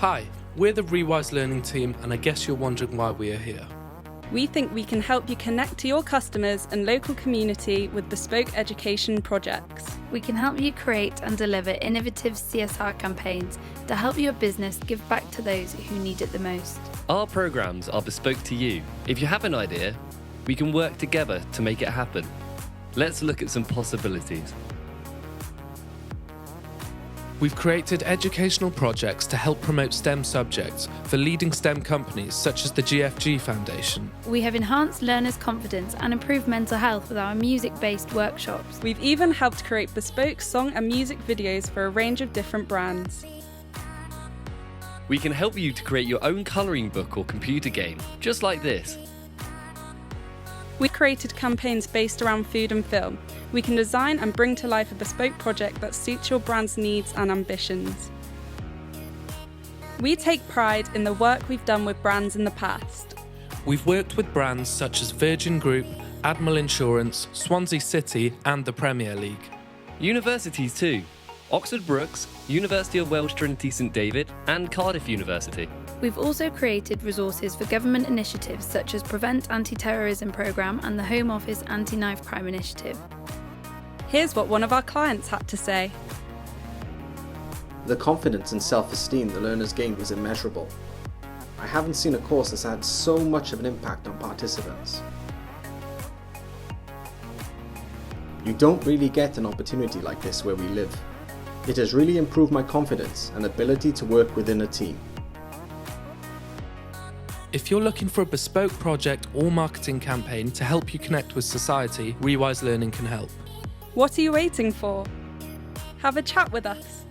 Hi, we're the Rewise Learning team, and I guess you're wondering why we are here. We think we can help you connect to your customers and local community with bespoke education projects. We can help you create and deliver innovative CSR campaigns to help your business give back to those who need it the most. Our programmes are bespoke to you. If you have an idea, we can work together to make it happen. Let's look at some possibilities. We've created educational projects to help promote STEM subjects for leading STEM companies such as the GFG Foundation. We have enhanced learners' confidence and improved mental health with our music-based workshops. We've even helped create bespoke song and music videos for a range of different brands. We can help you to create your own colouring book or computer game, just like this. We created campaigns based around food and film. We can design and bring to life a bespoke project that suits your brand's needs and ambitions. We take pride in the work we've done with brands in the past. We've worked with brands such as Virgin Group, Admiral Insurance, Swansea City and the Premier League. Universities too. Oxford Brookes, University of Wales Trinity St David and Cardiff University. We've also created resources for government initiatives such as Prevent Anti-Terrorism Programme and the Home Office Anti-Knife Crime Initiative. Here's what one of our clients had to say. The confidence and self-esteem the learners gained was immeasurable. I haven't seen a course that's had so much of an impact on participants. You don't really get an opportunity like this where we live. It has really improved my confidence and ability to work within a team. If you're looking for a bespoke project or marketing campaign to help you connect with society, Rewise Learning can help. What are you waiting for? Have a chat with us.